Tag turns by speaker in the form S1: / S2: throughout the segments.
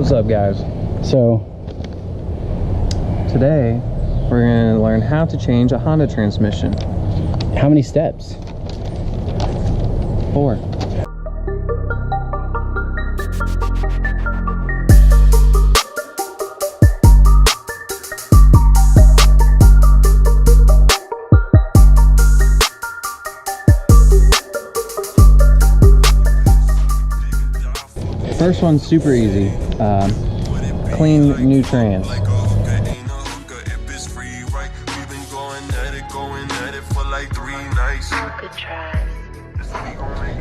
S1: What's up, guys?
S2: So
S1: today we're going to learn how to change a Honda transmission.
S2: how many steps?
S1: 4. First one's super easy. Clean new trans.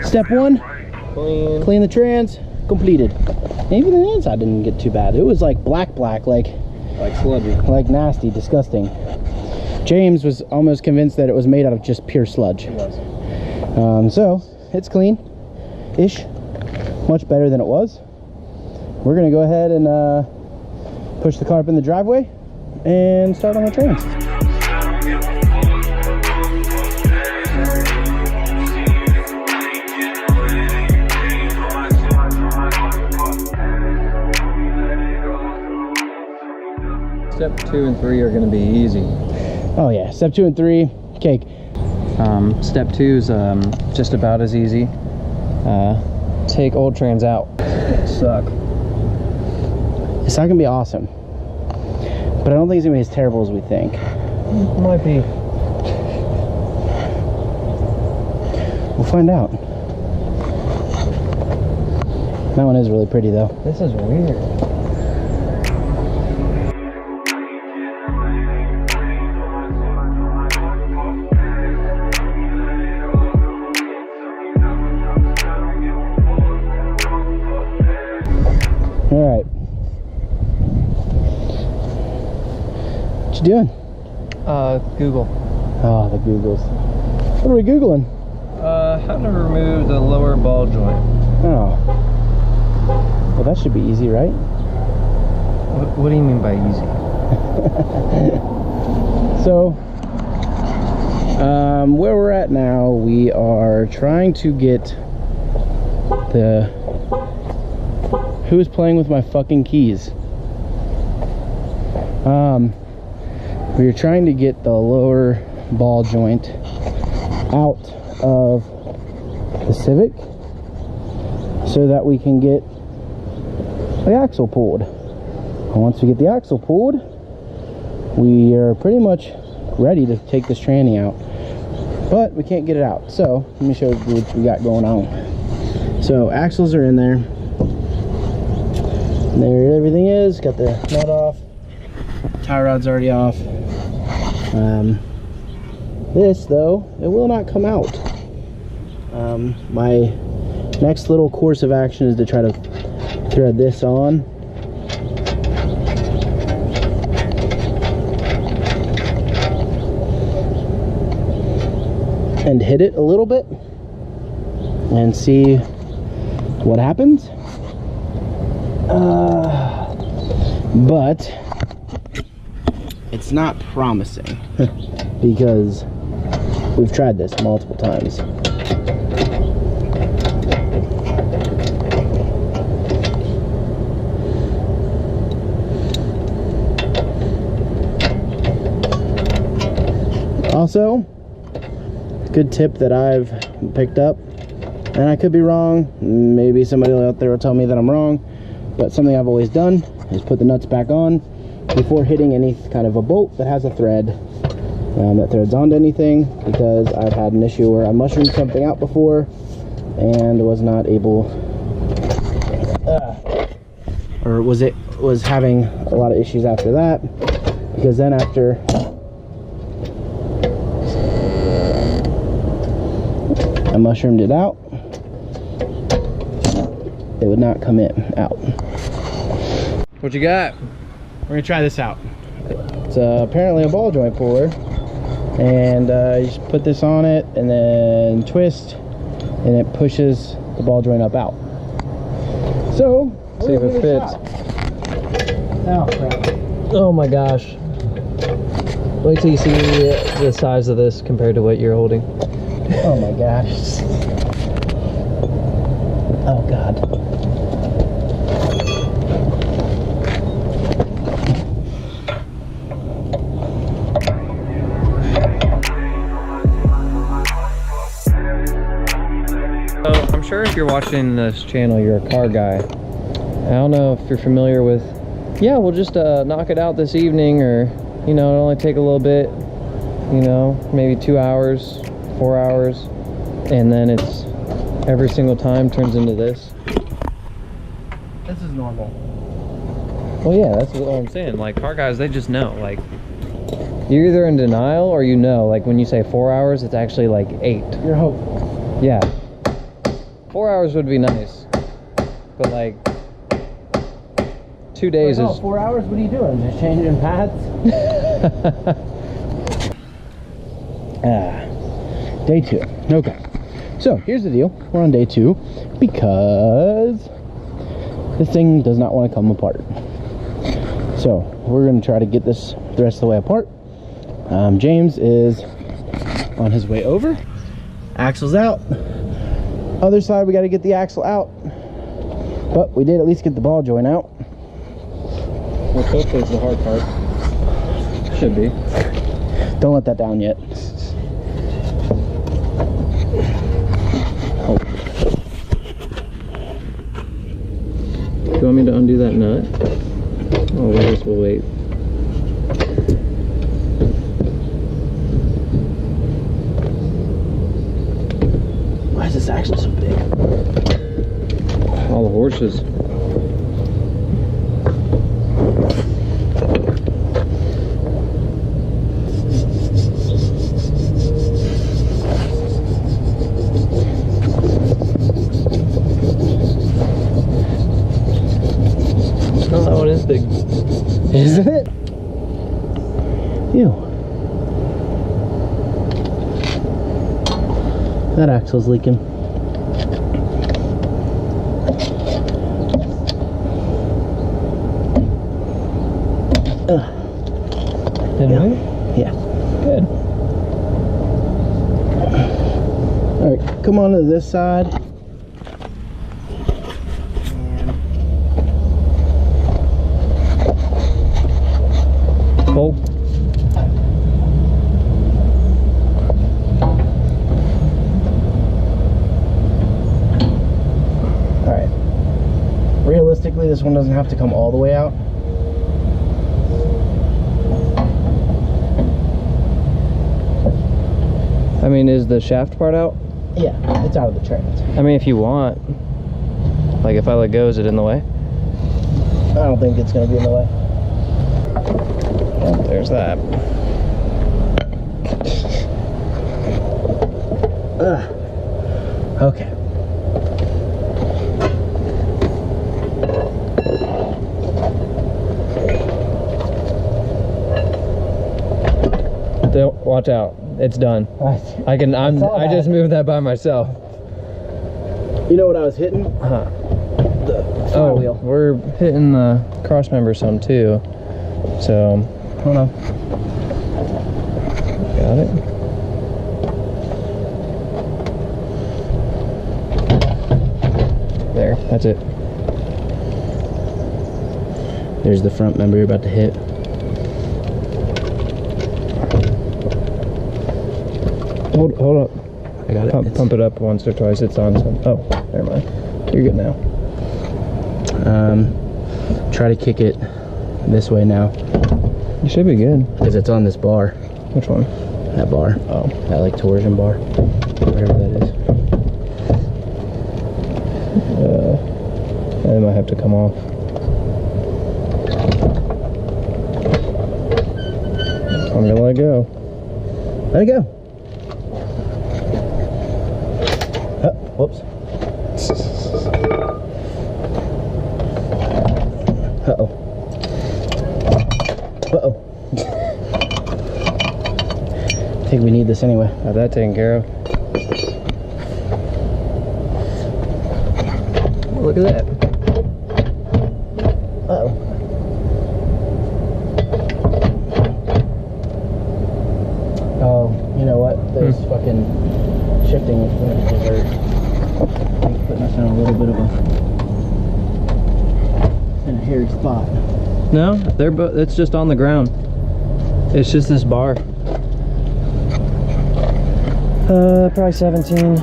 S2: Step 1, clean the trans, completed. And even the inside didn't get too bad. It was like black, like
S1: sludgy.
S2: Like nasty, disgusting. James was almost convinced that it was made out of just pure sludge.
S1: It was.
S2: So it's clean-ish, much better than it was. We're gonna go ahead and push the car up in the driveway and start on the trans.
S1: Step 2 and 3 are going to be easy.
S2: Oh yeah, step 2 and 3, cake.
S1: Step 2 is just about as easy. Take old trans out. Suck.
S2: It's not gonna be awesome, but I don't think it's gonna be as terrible as we think.
S1: Might be.
S2: We'll find out. That one is really pretty though.
S1: This is weird.
S2: All right. What you doing?
S1: Google.
S2: Oh, the Googles. What are we Googling?
S1: How to remove the lower ball joint.
S2: Oh. Well, that should be easy, right?
S1: What do you mean by easy?
S2: So, where we're at now, we are trying to get the... Who is playing with my fucking keys? We're trying to get the lower ball joint out of the Civic so that we can get the axle pulled. And once we get the axle pulled, we are pretty much ready to take this tranny out, but we can't get it out. So let me show you what we got going on. So axles are in there. There everything is. Got the nut off, tie rod's already off. This though, it will not come out. My next little course of action is to try to thread this on. And hit it a little bit and see what happens. But it's not promising because we've tried this multiple times. Also, good tip that I've picked up, and I could be wrong, maybe somebody out there will tell me that I'm wrong, but something I've always done is put the nuts back on before hitting any kind of a bolt that has a thread that threads onto anything, because I've had an issue where I mushroomed something out before and was not able or was having a lot of issues after that, because then after I mushroomed it out, it would not come out.
S1: What you got?
S2: We're gonna try this out. It's apparently a ball joint puller, and you just put this on it and then twist, and it pushes the ball joint up out. So
S1: see if it fits.
S2: Oh crap.
S1: Oh my gosh. Wait till you see the size of this compared to what you're holding.
S2: Oh my gosh. Oh god.
S1: if you're watching this channel, you're a car guy. I don't know if you're familiar with, yeah, we'll just knock it out this evening, or, you know, it'll only take a little bit, you know, maybe 2 hours, 4 hours, and then it's every single time turns into this.
S2: This is normal.
S1: Well, yeah, that's what I'm saying. Like, car guys, they just know. Like, you're either in denial or you know. Like, when you say 4 hours, it's actually like 8.
S2: You're hopeful.
S1: Yeah. 4 hours would be nice. But, like, 2 days
S2: is... 4 hours? What are you doing? Just changing paths? Day 2. Okay. So, here's the deal. We're on day 2 because this thing does not want to come apart. So, we're going to try to get this the rest of the way apart. James is on his way over. Axle's out. Other side, we got to get the axle out. But we did at least get the ball joint out.
S1: Which hopefully is the hard part. Should be.
S2: Don't let that down yet.
S1: Oh. Do you want me to undo that nut? Oh, I guess we'll wait.
S2: Why is this axle so big?
S1: All the horses. Oh, that one is big.
S2: Isn't it? Ew. That axle's leaking.
S1: Did it?
S2: Yeah.
S1: Good.
S2: Alright, come on to this side.
S1: Pull.
S2: Alright. Realistically, this one doesn't have to come all the way out.
S1: I mean, is the shaft part out?
S2: Yeah, it's out of the trans.
S1: I mean, if you want. Like, if I let go, is it in the way?
S2: I don't think it's going to be in the way.
S1: Well, there's that.
S2: Okay.
S1: Watch out. It's done. I just moved that by myself.
S2: You know what I was hitting?
S1: Huh.
S2: The flywheel.
S1: Oh, we're hitting the cross member some too. So,
S2: Hold on.
S1: got it. There, that's it.
S2: There's the front member you're about to hit.
S1: Hold up.
S2: I got it.
S1: Pump it up once or twice. It's on some. Oh, never mind. You're good now.
S2: Try to kick it this way now.
S1: You should be good.
S2: Because it's on this bar.
S1: Which one?
S2: That bar.
S1: Oh.
S2: That like torsion bar. Whatever that is.
S1: It might have to come off. I'm gonna let it go.
S2: Let it go. Whoops. Uh-oh. Uh-oh. I think we need this anyway.
S1: Got that taken care of. Look at that.
S2: Uh-oh. Oh, you know what? Those fucking shifting influences are putting us in a little bit of a hairy spot.
S1: No, they're both. It's just on the ground. It's just this bar. Probably 17.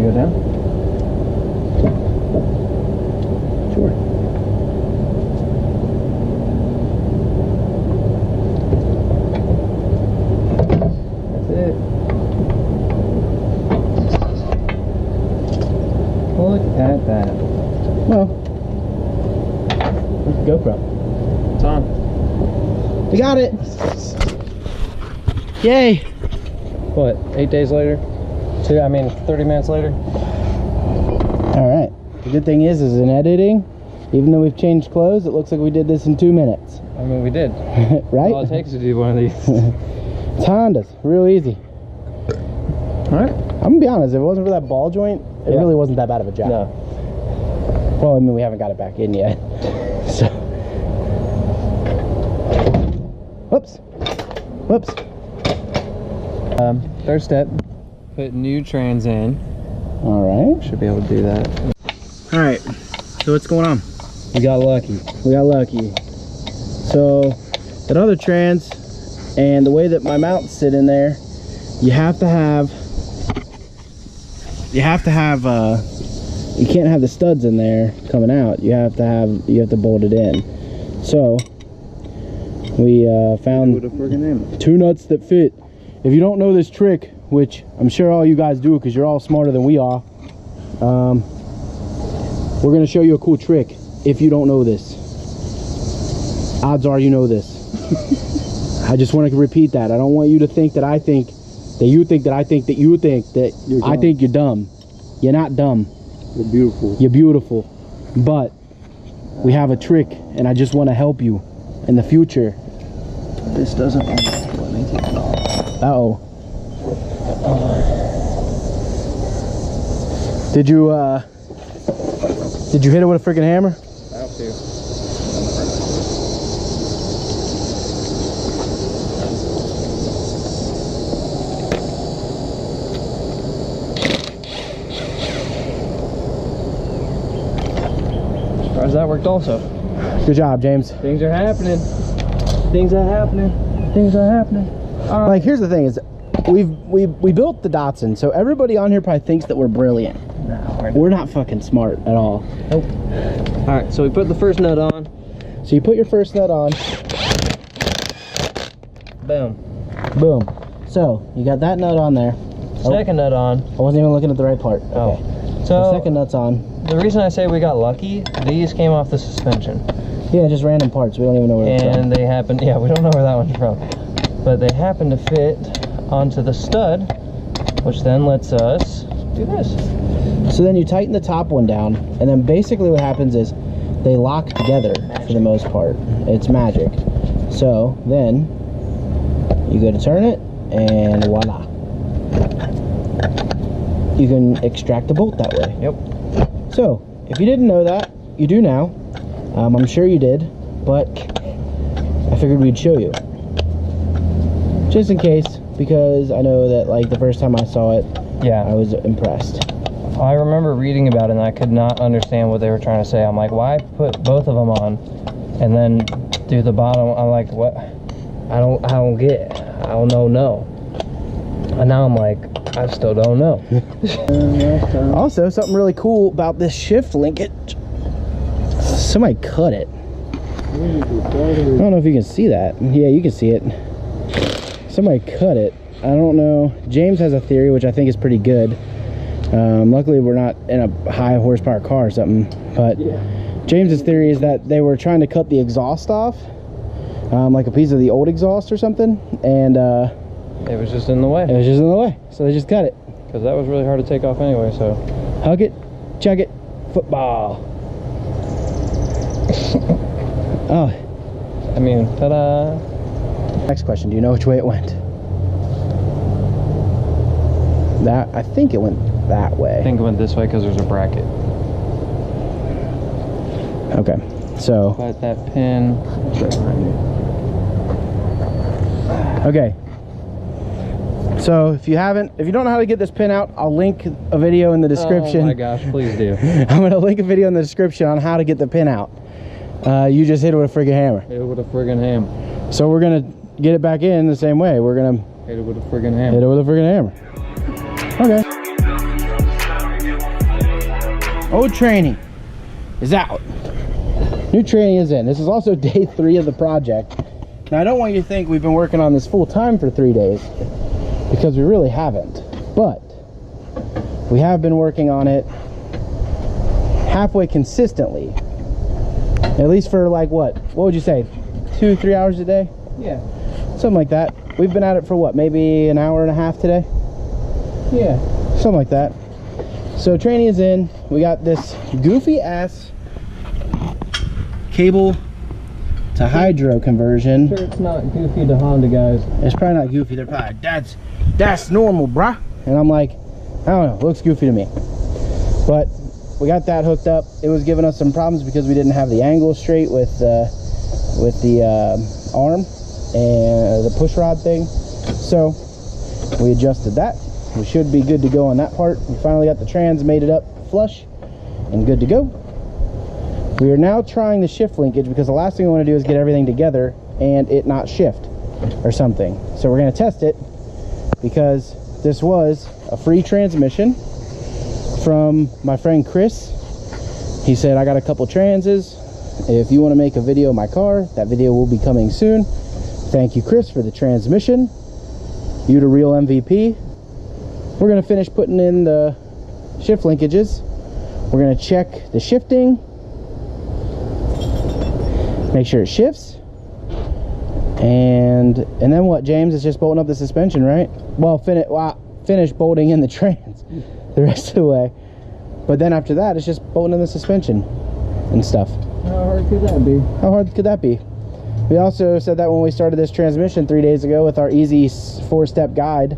S1: you go down?
S2: Sure.
S1: That's it. Look at that.
S2: Well, where's the GoPro?
S1: It's on.
S2: We got it. Yay.
S1: What, 8 days later? 30 minutes later?
S2: All right. The good thing is in editing, even though we've changed clothes, it looks like we did this in 2 minutes.
S1: I mean, we did.
S2: Right?
S1: All it takes to do one of these.
S2: It's Hondas. Real easy.
S1: Alright.
S2: I'm gonna be honest, if it wasn't for that ball joint, it really wasn't that bad of a job.
S1: No.
S2: Well, I mean, we haven't got it back in yet. So. Whoops. Whoops.
S1: Third step, put new trans in.
S2: All right.
S1: Should be able to do that.
S2: All right. So what's going on?
S1: We got lucky.
S2: We got lucky. So that other trans and the way that my mounts sit in there, you can't have the studs in there coming out. You have to bolt it in. So we found 2 nuts that fit. If you don't know this trick, which I'm sure all you guys do because you're all smarter than we are, we're going to show you a cool trick. If you don't know this, odds are you know this. I just want to repeat that. I don't want you to think that I think that you think that I think that you think that I think you're dumb. You're not dumb.
S3: You're beautiful.
S2: You're beautiful. But we have a trick, and I just want to help you in the future.
S3: This doesn't let me take it off.
S2: Uh-oh. Did you hit it with a freaking hammer?
S1: I have to. Surprised that worked also.
S2: Good job, James.
S1: Things are happening. Things are happening. Things are happening.
S2: Like, here's the thing is, we built the Datsun, so everybody on here probably thinks that we're brilliant.
S1: No,
S2: We're not fucking smart at all.
S1: Nope. All right, so we put the first nut on.
S2: So you put your first nut on.
S1: Boom.
S2: Boom. So you got that nut on there.
S1: Second nut on.
S2: I wasn't even looking at the right part. Okay.
S1: Oh.
S2: The
S1: So
S2: second nut's on.
S1: the reason I say we got lucky, these came off the suspension.
S2: Yeah, just random parts. We don't even know where it's from.
S1: And they happen, yeah, we don't know where that one's from. But they happen to fit onto the stud, which then lets us do this.
S2: So then you tighten the top one down, and then basically what happens is they lock together for the most part. It's magic. So then you go to turn it, and voila. You can extract the bolt that way.
S1: Yep.
S2: So if you didn't know that, you do now. I'm sure you did, but I figured we'd show you. Just in case, because I know that like the first time I saw it,
S1: Yeah.
S2: I was impressed.
S1: I remember reading about it and I could not understand what they were trying to say. I'm like, why put both of them on and then do the bottom? I'm like, what? I don't get it. I don't know, no. And now I'm like, I still don't know.
S2: Also, something really cool about this shift linkage. Somebody cut it. I don't know if you can see that. Yeah, you can see it. Somebody cut it. I don't know. James has a theory, which I think is pretty good. Luckily, we're not in a high horsepower car or something. But James's theory is that they were trying to cut the exhaust off, like a piece of the old exhaust or something, and
S1: It was just in the way.
S2: it was just in the way, so they just cut it.
S1: Because that was really hard to take off anyway, so.
S2: Hug it, chug it, football. Oh,
S1: I mean, ta-da.
S2: next question. Do you know which way it went? I think it went that way.
S1: I think it went this way because there's a bracket.
S2: Okay, so
S1: But that pin.
S2: okay. So if you don't know how to get this pin out, I'll link a video in the description.
S1: Oh my gosh, please do.
S2: I'm gonna link a video in the description on how to get the pin out. You just hit it with a friggin' hammer.
S1: Hit it with a friggin' ham.
S2: So we're gonna get it back in the same way. We're gonna
S1: Hit it with a friggin' ham.
S2: hit it with a friggin' hammer. Okay. Old tranny is out. New tranny is in. This is also day 3 of the project. Now, I don't want you to think we've been working on this full time for 3 days, because we really haven't. But we have been working on it halfway consistently. At least for like what would you say, 2-3 hours a day?
S1: Yeah.
S2: Something like that. We've been at it for what, maybe an hour and a half today?
S1: Yeah.
S2: Something like that. So tranny is in. We got this goofy ass cable to hydro conversion.
S1: Sure, it's not goofy to Honda, guys.
S2: It's probably not goofy. They're probably, that's normal, bruh. And I'm like, I don't know, it looks goofy to me. But we got that hooked up. It was giving us some problems because we didn't have the angle straight with the arm and the push rod thing. So we adjusted that. We should be good to go on that part. We finally got the trans mated up flush and good to go. We are now trying the shift linkage because the last thing we want to do is get everything together and it not shift or something. So we're going to test it because this was a free transmission from my friend Chris. He said, I got a couple transes. If you want to make a video of my car, that video will be coming soon. Thank you, Chris, for the transmission. You the real MVP. We're going to finish putting in the shift linkages. We're going to check the shifting, make sure it shifts, and then what, James? It's just bolting up the suspension, right? Well, finish bolting in the trans the rest of the way, but then after that it's just bolting in the suspension and stuff.
S1: How hard could that be?
S2: How hard could that be? We also said that when we started this transmission 3 days ago with our easy 4-step guide.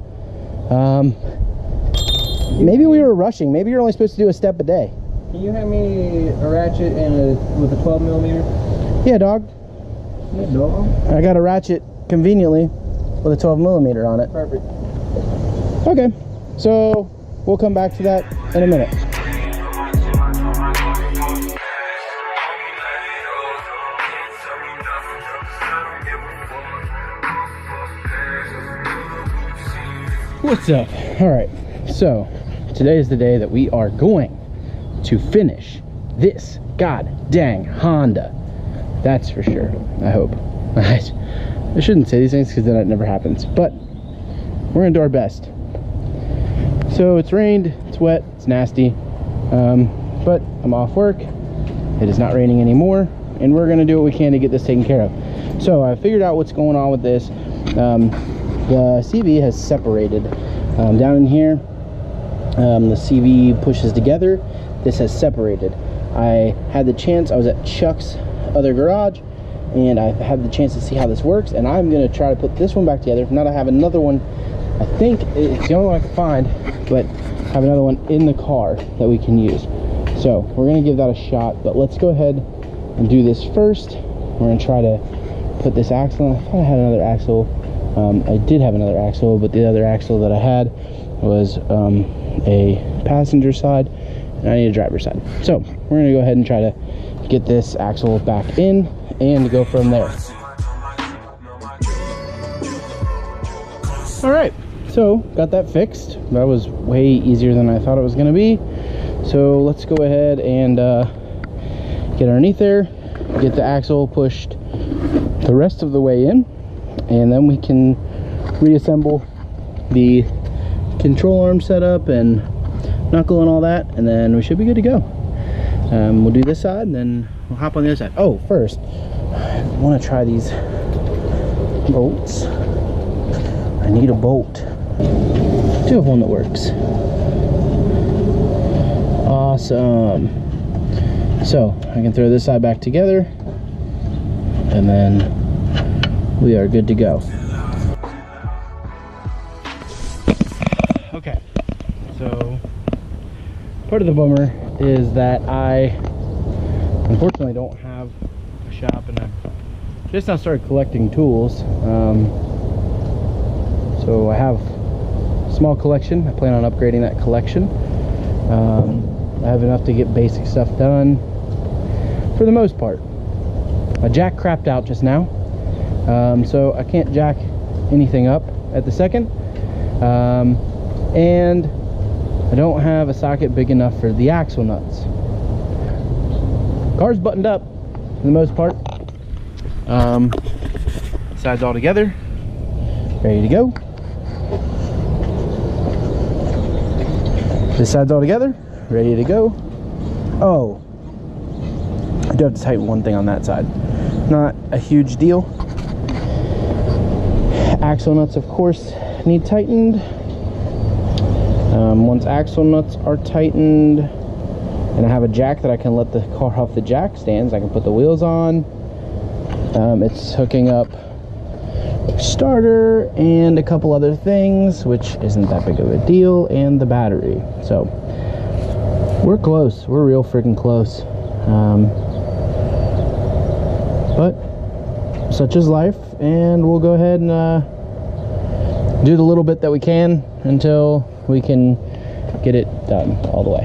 S2: Maybe we were rushing. Maybe you're only supposed to do a step a day.
S1: Can you hand me a ratchet and with a 12mm?
S2: Yeah, dog.
S1: Yeah, dog.
S2: I got a ratchet conveniently with a 12mm on it.
S1: Perfect.
S2: Okay, so we'll come back to that in a minute. What's up? All right, so today is the day that we are going to finish this god dang Honda. That's for sure. I hope. I shouldn't say these things because then it never happens, but we're gonna do our best. So it's rained, it's wet, it's nasty, but I'm off work. It is not raining anymore, and we're gonna do what we can to get this taken care of. So I figured out what's going on with this. The CV has separated. Down in here, the CV pushes together. This has separated. I had the chance, I was at Chuck's other garage, and I had the chance to see how this works, and I'm gonna try to put this one back together. If not, I have another one. I think it's the only one I can find, but I have another one in the car that we can use. So we're gonna give that a shot, but let's go ahead and do this first. We're gonna try to put this axle. I thought I had another axle. I did have another axle, but the other axle that I had was a passenger side, and I need a driver's side. So we're gonna go ahead and try to get this axle back in and go from there. All right, so got that fixed. That was way easier than I thought it was gonna be. So let's go ahead and get underneath there, get the axle pushed the rest of the way in, and then we can reassemble the control arm setup and knuckle and all that, and then we should be good to go. We'll do this side and then we'll hop on the other side. Oh, first I want to try these bolts. I need a bolt. Do have one that works. Awesome. So I can throw this side back together, and then we are good to go. Okay, so part of the bummer is that I unfortunately don't have a shop, and I've just now started collecting tools. So I have a small collection. I plan on upgrading that collection. I have enough to get basic stuff done for the most part. My jack crapped out just now, so I can't jack anything up at the second, and I don't have a socket big enough for the axle nuts. Car's buttoned up for the most part. Sides all together, ready to go. This side's all together, ready to go. Oh, I do have to tighten one thing on that side. Not a huge deal. Axle nuts, of course, need tightened. Once axle nuts are tightened, and I have a jack that I can let the car off the jack stands, I can put the wheels on. It's hooking up starter and a couple other things, which isn't that big of a deal, and the battery. So we're close. We're real freaking close. But such is life, and we'll go ahead and do the little bit that we can until we can get it done all the way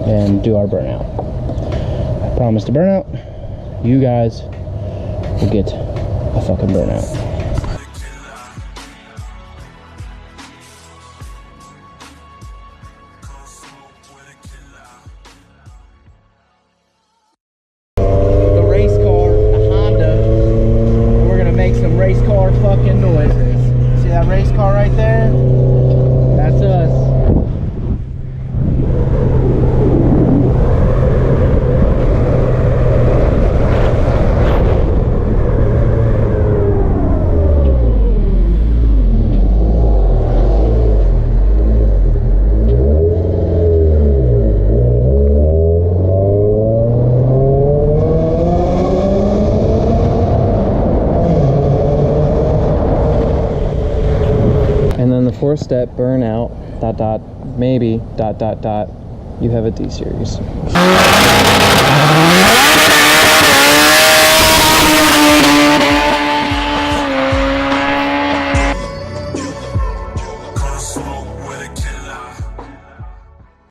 S2: and do our burnout. I promise to burnout. You guys will get a fucking burnout. The race car, the Honda. We're gonna make some race car fucking noises. See that race car right there? That's us.
S1: And then the 4-step burnout, maybe, you have a D series.